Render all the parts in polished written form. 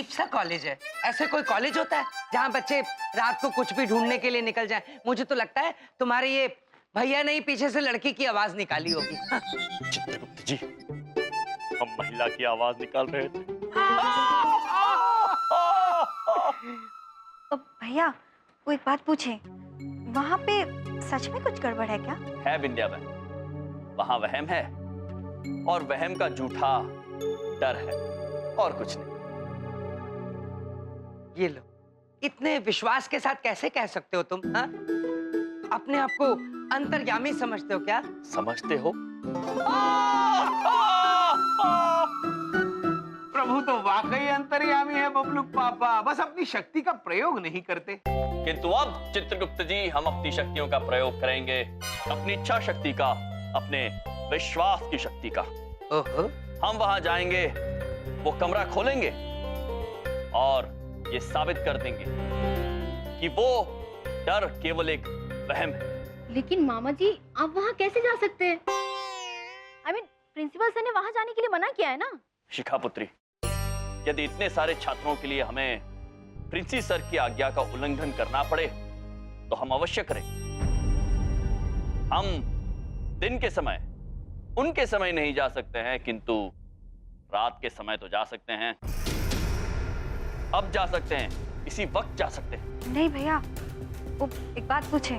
अजीब सा कॉलेज है। ऐसे कोई कॉलेज होता है जहाँ बच्चे रात को कुछ भी ढूंढने के लिए निकल जाएं? मुझे तो लगता है तुम्हारे ये भैया ने ही पीछे से लड़की की आवाज निकाली होगी। चित्रगुप्त जी, हम महिला की आवाज निकाल रहे थे। भैया वो एक बात पूछे, वहाँ पे सच में कुछ गड़बड़ है क्या? है विंध्या बहन, वहां वहम है और वहम का झूठा डर है और कुछ नहीं। ये लो, इतने विश्वास के साथ कैसे कह सकते हो तुम? हाँ, अपने आप को अंतर्यामी समझते हो क्या? समझते हो? प्रभु तो वाकई अंतर्यामी है बबलू पापा, बस अपनी शक्ति का प्रयोग नहीं करते। किंतु अब चित्रगुप्त जी हम अपनी शक्तियों का प्रयोग करेंगे, अपनी इच्छा शक्ति का, अपने विश्वास की शक्ति का। ओहो, हम वहां जाएंगे, वो कमरा खोलेंगे और ये साबित कर देंगे कि वो डर केवल एक वहम है। लेकिन मामा जी आप वहाँ कैसे जा सकते हैं? प्रिंसिपल सर ने वहाँ जाने के लिए मना किया है ना। शिखा पुत्री, यदि इतने सारे छात्रों के लिए हमें प्रिंसी सर की आज्ञा का उल्लंघन करना पड़े तो हम अवश्य करें। हम दिन के समय उनके समय नहीं जा सकते हैं, किंतु रात के समय तो जा सकते हैं। अब जा सकते हैं, इसी वक्त जा सकते हैं। नहीं भैया, वो एक बात पूछे,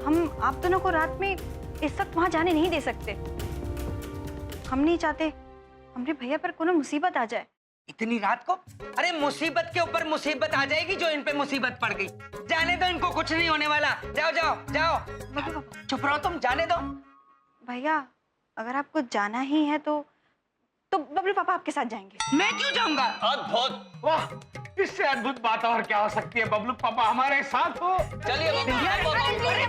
हम आप दोनों को रात में इस वक्त वहाँ जाने नहीं दे सकते। हम नहीं चाहते हमारे भैया पर कोनो मुसीबत आ जाए। इतनी रात को? अरे मुसीबत के ऊपर मुसीबत आ जाएगी जो इन पे मुसीबत पड़ गई। जाने दो, इनको कुछ नहीं होने वाला। जाओ जाओ जाओ, चुप रहो तुम, जाने दो। भैया अगर आपको जाना ही है तो बबलू पापा आपके साथ जाएंगे। मैं क्यों जाऊंगा? अद्भुत, वाह, इससे अद्भुत बात और क्या हो सकती है? बबलू पापा हमारे साथ हो। चलिए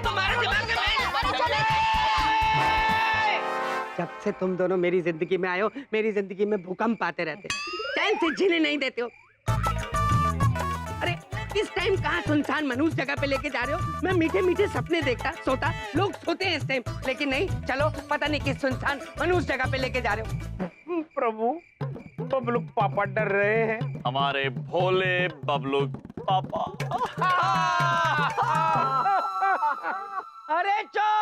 तुम्हारे दिमाग में जब से तुम दोनों मेरी जिंदगी में आए हो, मेरी जिंदगी में भूकंप आते रहते, टाइम से जीने नहीं देते हो। अरे इस टाइम कहाँ सुनसान मनुष्य जगह पे लेके जा रहे हो? मैं मीठे मीठे सपने देखता सोता, लोग सोते हैं इस टाइम, लेकिन नहीं, चलो पता नहीं किस सुनसान मनुष्य जगह पे लेके जा रहे हो। प्रभु, बबलू पापा डर रहे हैं। हमारे भोले बबलू पापा। अरे चोर!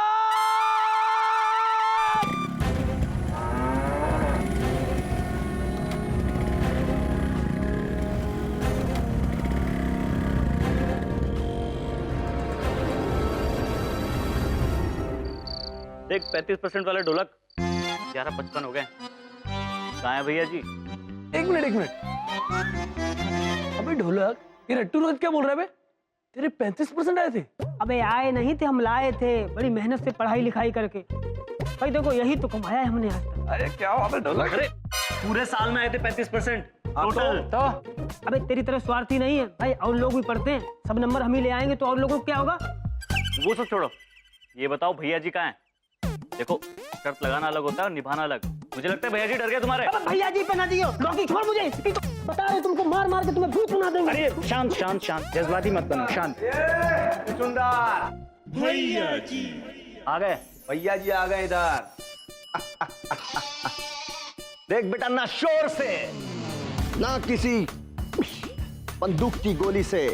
देख 35% वाले ढोलक 11:55 हो गए। कहाँ है भैया जी? एक मिनट। अबे ढोलक, ये रट्टू रोहित क्या बोल रहा है बे? तेरे 35% आए थे? अबे आए नहीं थे, हम लाए थे बड़ी मेहनत से पढ़ाई लिखाई करके। भाई देखो यही तो कमाया है हमने आज तक। अरे क्या हुआ बे ढोलक? अरे पूरे साल में आए थे 35% टोटल। तो अबे तेरी तरह स्वार्थी नहीं है भाई, और लोग भी पढ़ते हैं, सब नंबर हम ही ले आएंगे तो और लोगों को क्या होगा? वो सब छोड़ो, ये बताओ भैया जी कहाँ हैं? देखो शर्त लगाना अलग होता है और निभाना अलग। मुझे लगता है भैया जी डर गए तुम्हारे। अबे भैया जी पे ना दियो, लौकी छोड़ मुझे। तो बता रहे तुमको मार मार के तुम्हें भूत बना देंगे। अरे शांत शांत शांत, जज्बाती मत बनो, शांत। सुंदर भैया जी आ गए? भैया जी आ गए इधर। देख बेटा, ना शोर से, ना किसी बंदूक की गोली से,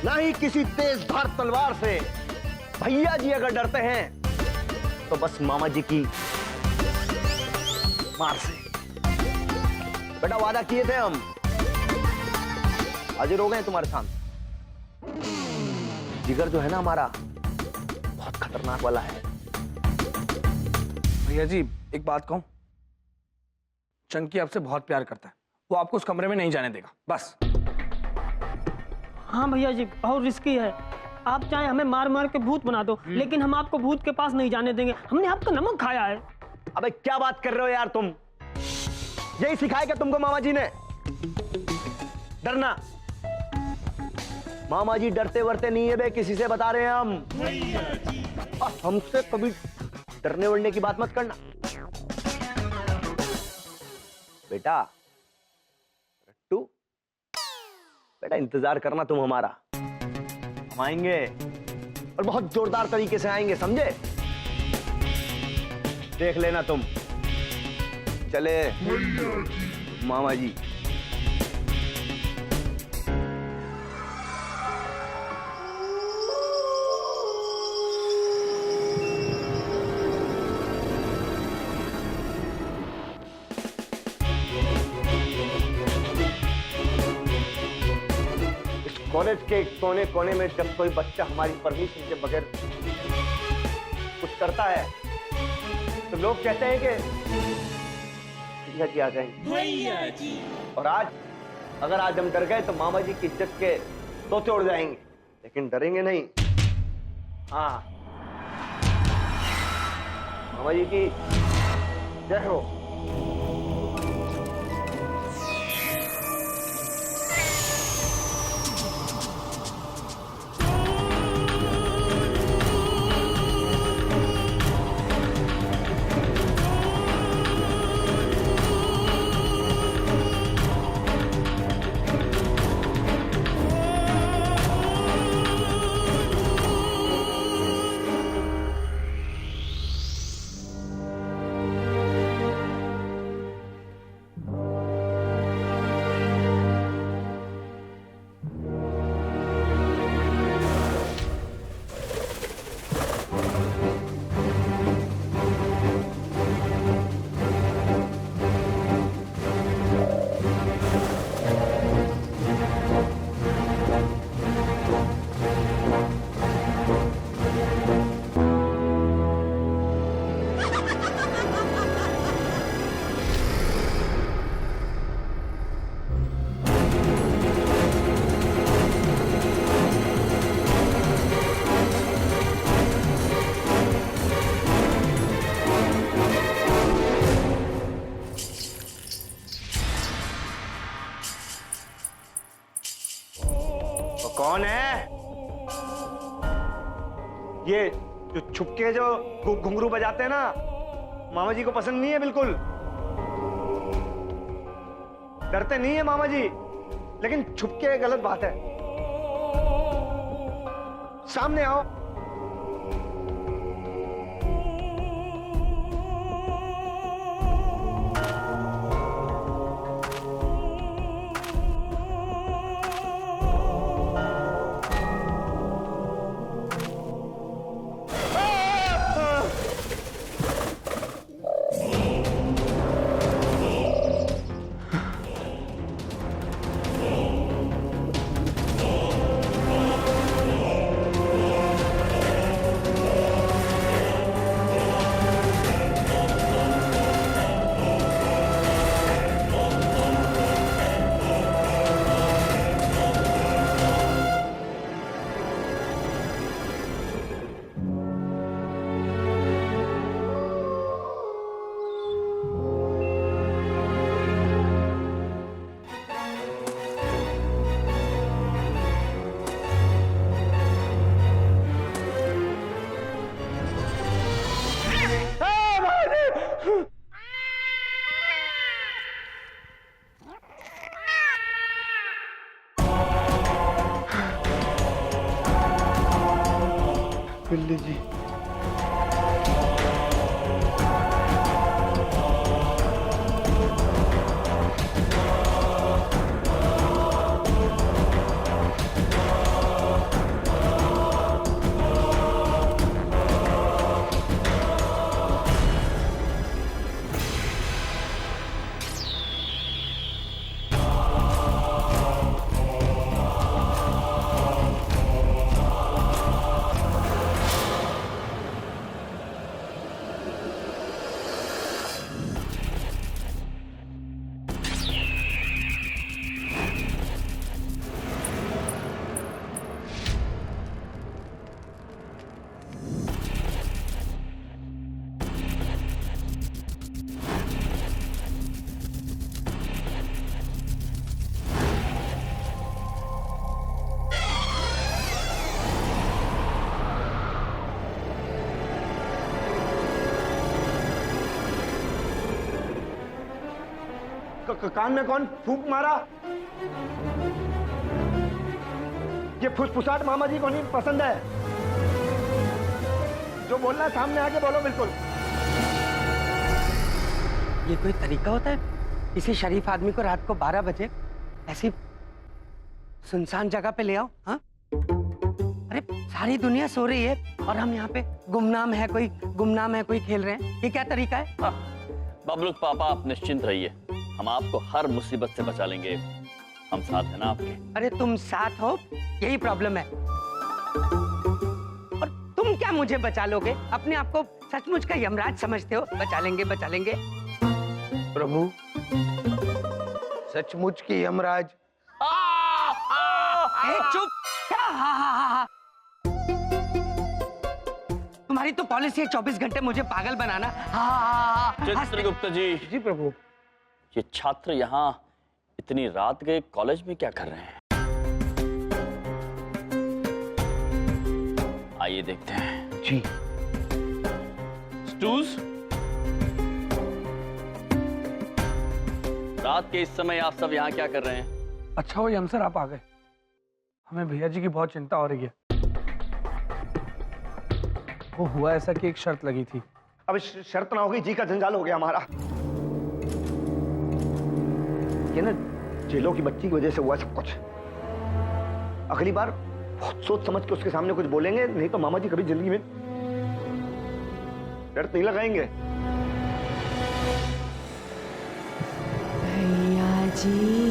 ना ही किसी तेज धार तलवार से। भैया जी अगर डरते हैं तो बस मामा जी की मार से। बेटा वादा किए थे हम, हाजिर हो गए तुम्हारे सामने। जिगर जो है ना हमारा, बहुत खतरनाक वाला है। भैया जी एक बात कहूं, चंकी आपसे बहुत प्यार करता है, वो आपको उस कमरे में नहीं जाने देगा, बस। हाँ भैया जी बहुत रिस्की है, आप चाहे हमें मार मार के भूत बना दो, लेकिन हम आपको भूत के पास नहीं जाने देंगे। हमने आपका नमक खाया है। अबे क्या बात कर रहे हो यार तुम? यही सिखाया क्या तुमको मामा जी ने? डरना? मामा जी डरते वरते नहीं है बे, किसी से बता रहे हैं हम। हमसे कभी डरने वरने की बात मत करना बेटा। रट्टू बेटा, इंतजार करना तुम हमारा, हम आएंगे और बहुत जोरदार तरीके से आएंगे, समझे? देख लेना तुम। चले मामा जी। इस कॉलेज के कोने कोने में जब कोई बच्चा हमारी परमिशन के बगैर कुछ करता है तो लोग कहते हैं कि भैया जी आ जाएंगे। भैया जी। और आज अगर आज हम डर गए तो मामा जी की इज्जत के तोते उड़ जाएंगे, लेकिन डरेंगे नहीं। हाँ, मामा जी की जय हो। कौन है ये जो छुपके जो घुंघरू बजाते हैं ना, मामा जी को पसंद नहीं है बिल्कुल। डरते नहीं है मामा जी, लेकिन छुपके गलत बात है। सामने आओ। बिल्ली जी, कान में कौन फूंक मारा? ये फुसफुसाहट मामा जी को नहीं पसंद है। जो बोलना है सामने आके बोलो। बिल्कुल। ये कोई तरीका होता है? किसी शरीफ आदमी को रात को 12 बजे ऐसी सुनसान जगह पे ले आओ। हाँ, अरे सारी दुनिया सो रही है और हम यहाँ पे गुमनाम है कोई खेल रहे हैं। ये क्या तरीका है? बबलू पापा, आप निश्चिंत रहिए, हम आपको हर मुसीबत से बचा लेंगे। हम साथ हैं ना आपके। अरे तुम साथ हो, यही प्रॉब्लम है। और तुम क्या मुझे बचा लोगे? अपने आप को सचमुच का यमराज समझते हो? बचा लेंगे। प्रभु, सचमुच के यमराज। चुप! क्या हा? तुम्हारी तो पॉलिसी है 24 घंटे मुझे पागल बनाना। हा। चित्रगुप्त जी। जी प्रभु। ये छात्र यहाँ इतनी रात गए कॉलेज में क्या कर रहे हैं? आइए देखते हैं। जी। स्टूज, रात के इस समय आप सब यहाँ क्या कर रहे हैं? अच्छा हो यम सर आप आ गए, हमें भैया जी की बहुत चिंता हो रही है। वो हुआ ऐसा कि एक शर्त लगी थी। अब शर्त ना होगी, जी का जंजाल हो गया हमारा। ये ना जेलों की बच्ची की वजह से हुआ सब कुछ। अगली बार बहुत सोच समझ के उसके सामने कुछ बोलेंगे, नहीं तो मामा जी कभी जिंदगी में शर्त नहीं लगाएंगे। भैया जी,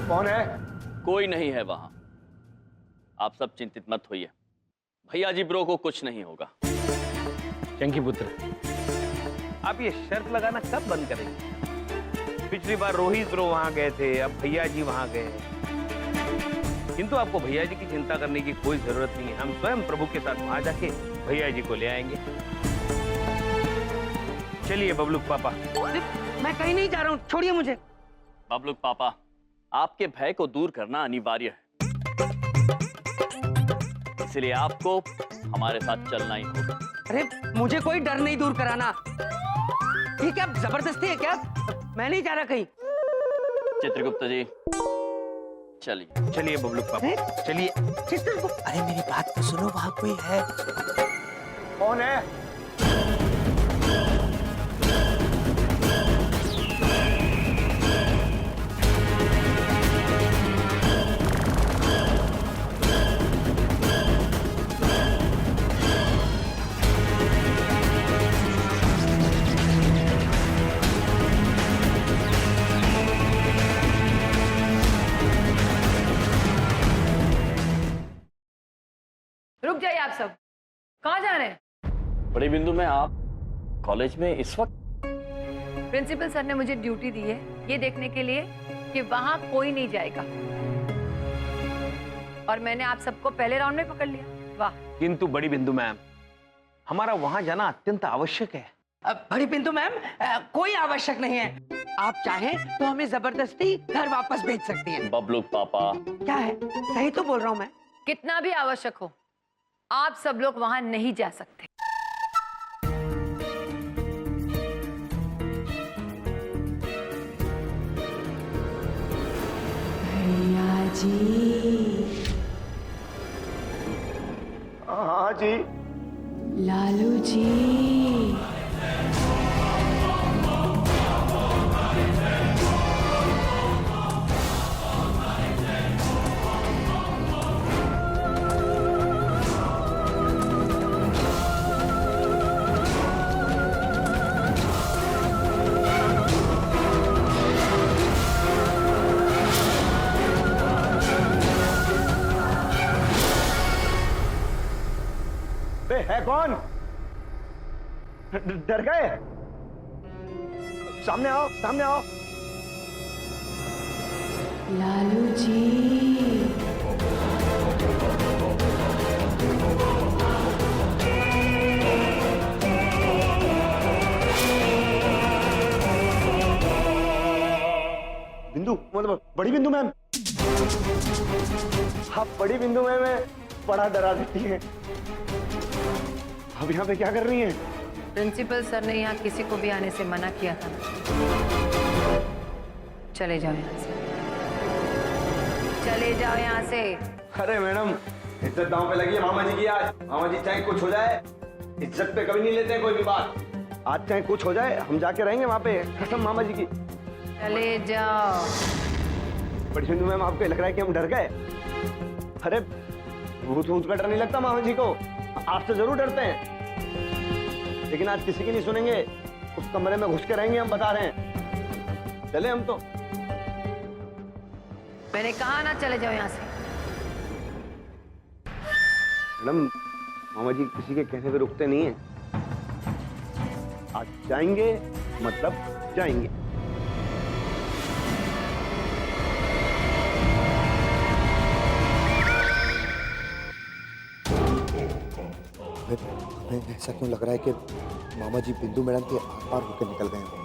कौन है? कोई नहीं है वहां, आप सब चिंतित मत होइए। भैया जी ब्रो को कुछ नहीं होगा। चंकी पुत्र, आप ये शर्त लगाना कब बंद करेंगे? पिछली बार रोहित ब्रो वहां गए थे, अब भैया जी वहां गए। किंतु आपको भैया जी की चिंता करने की कोई जरूरत नहीं है। हम स्वयं प्रभु के साथ वहां जाके भैया जी को ले आएंगे। चलिए बबलू पापा। मैं कहीं नहीं जा रहा हूँ, छोड़िए मुझे। बबलू पापा, आपके भय को दूर करना अनिवार्य है, इसलिए आपको हमारे साथ चलना ही होगा। अरे मुझे कोई डर नहीं दूर कराना। ठीक है, अब जबरदस्ती है क्या? मैं नहीं जा रहा कहीं। चित्रगुप्त जी चलिए। चलिए बबलू पापा, चलिए। चित्रगुप्त, अरे मेरी बात तो सुनो, वहां कोई है। कौन है? रुक जाइए आप सब, कहाँ जा रहे हैं? बड़ी बिंदु में आप कॉलेज में इस वक्त? प्रिंसिपल सर ने मुझे ड्यूटी दी है ये देखने के लिए कि वहां कोई नहीं जाएगा, और मैंने आप सबको पहले राउंड में पकड़ लिया। वाह। किंतु बड़ी बिंदु मैम, हमारा वहां जाना अत्यंत आवश्यक है। बड़ी बिंदु मैम, कोई आवश्यक नहीं है। आप चाहें तो हमें जबरदस्ती घर वापस भेज सकती हैं। बबलू पापा, क्या है, सही तो बोल रहा हूँ मैं। कितना भी आवश्यक हो, आप सब लोग वहां नहीं जा सकते। भैया जी। हाँ जी। लालू जी। है कौन? डर गए? सामने आओ, सामने आओ। लालू जी। बिंदु, मतलब बड़ी बिंदु मैम। आप बड़ी बिंदु में बड़ा डरा देती हैं। अब यहाँ पे क्या कर रही हैं? प्रिंसिपल सर ने यहाँ किसी को भी आने से मना किया था। चले जाओ यहाँ से, चले जाओ यहाँ से। अरे मैडम, इज्जत दांव पे लगी है मामा जी की आज। मामा जी चाहे कुछ हो जाए, इज्जत पे कभी नहीं लेते हैं कोई भी बात। आज चाहे कुछ हो जाए, हम जाके रहेंगे वहाँ पे, कसम मामा जी की। चले जाओ। बड़ी बिंदु मैम, आपको लग रहा है कि हम डर गए? अरे भूत भूत का डर नहीं लगता मामा जी को, आपसे जरूर डरते हैं, लेकिन आज किसी की नहीं सुनेंगे। उस कमरे में घुस के रहेंगे, हम बता रहे हैं। चले हम तो। मैंने कहा ना चले जाओ यहाँ से। मैडम, मामा जी किसी के कहने पे रुकते नहीं हैं। आज जाएंगे मतलब जाएंगे। हमें ऐसा क्यों लग रहा है कि मामा जी बिंदु मैडम के आर पार होकर निकल गए हैं?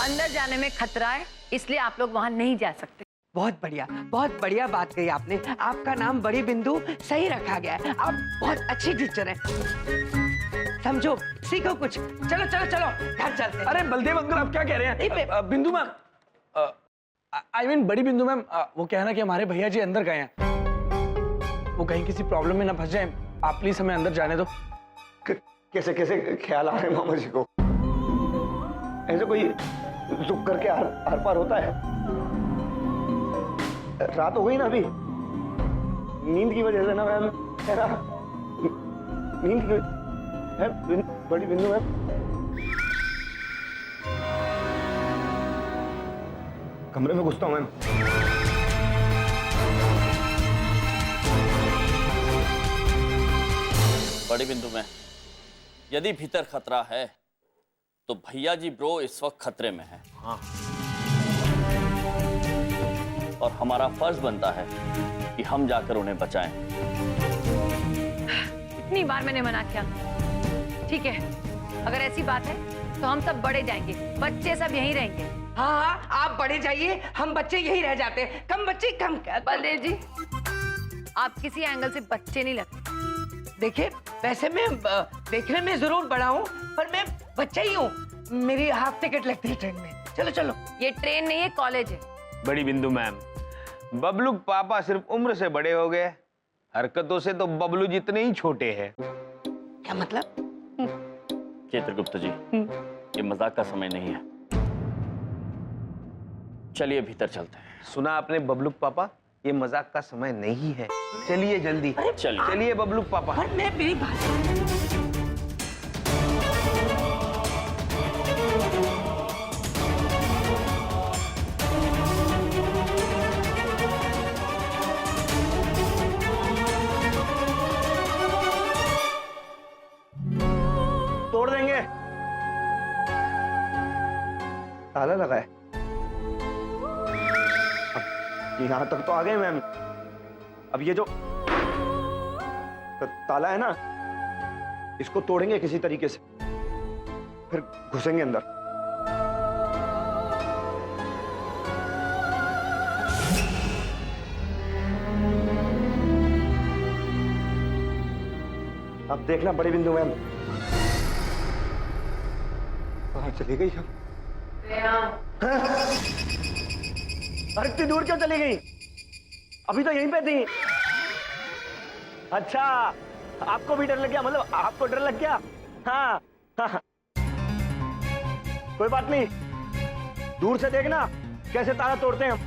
अंदर जाने में खतरा है, इसलिए आप लोग वहां नहीं जा सकते। बहुत बढ़िया बात कही आपने। आपका नाम बड़ी बिंदु सही रखा गया है। आप बहुत अच्छी टीचर हैं। समझो, सीखो कुछ। चलो चलो चलो, घर चलते हैं। अरे बलदेव अंकल, आप क्या कह रहे हैं? बिंदु मैम, आई मीन बड़ी बिंदु मैम, वो कहना कि हमारे भैया जी अंदर गए हैं, वो कहीं किसी प्रॉब्लम में ना फंस जाए। आप प्लीज हमें अंदर जाने दो। कैसे कैसे ख्याल आ रहे हैं मामा जी को? ऐसे कोई झुक करके आर पार होता है? रात हो गई ना अभी, नींद की वजह से ना मैम, है ना, नींद की है। बड़ी बिंदु मैम, कमरे में घुसता हूं मैम। बड़ी बिंदु में यदि भीतर खतरा है तो भैया जी ब्रो इस वक्त खतरे में है। हाँ। और हमारा फर्ज बनता है कि हम जाकर उन्हें बचाएं। इतनी बार मैंने मना किया। ठीक है, अगर ऐसी बात है तो हम सब बड़े जाएंगे, बच्चे सब यहीं रहेंगे। हाँ, आप बड़े जाइए, हम बच्चे यहीं रह जाते हैं। कम बच्चे कम। बलदेव जी, आप किसी एंगल से बच्चे नहीं लगते। देखिए, वैसे मैं देखने में जरूर बड़ा हूँ, पर मैं बच्चा ही हूँ। मेरी हाफ टिकट लगती है ट्रेन में। चलो चलो। ये ट्रेन नहीं है, कॉलेज है। बड़ी बिंदु मैम, बबलू पापा सिर्फ उम्र से बड़े हो गए, हरकतों से तो बबलू जितने ही छोटे हैं। क्या मतलब? चित्रगुप्त जी, ये मजाक का समय नहीं है। चलिए भीतर चलते हैं। सुना आपने बबलू पापा, ये मजाक का समय नहीं है। चलिए जल्दी, चलिए बबलू पापा। पर मैं मेरी बात। तोड़ देंगे। ताला लगा है। अब यहां तक तो आ गए मैम। अब ये जो ताला है ना, इसको तोड़ेंगे किसी तरीके से, फिर घुसेंगे अंदर। अब देखना बड़ी बिंदु मैम, बाहर चली गई। हम अरे इतनी दूर क्यों चली गई? अभी तो यहीं पे थी। अच्छा, आपको भी डर लग गया? मतलब आपको डर लग गया? हाँ, हाँ। कोई बात नहीं, दूर से देखना कैसे ताला तोड़ते हैं हम।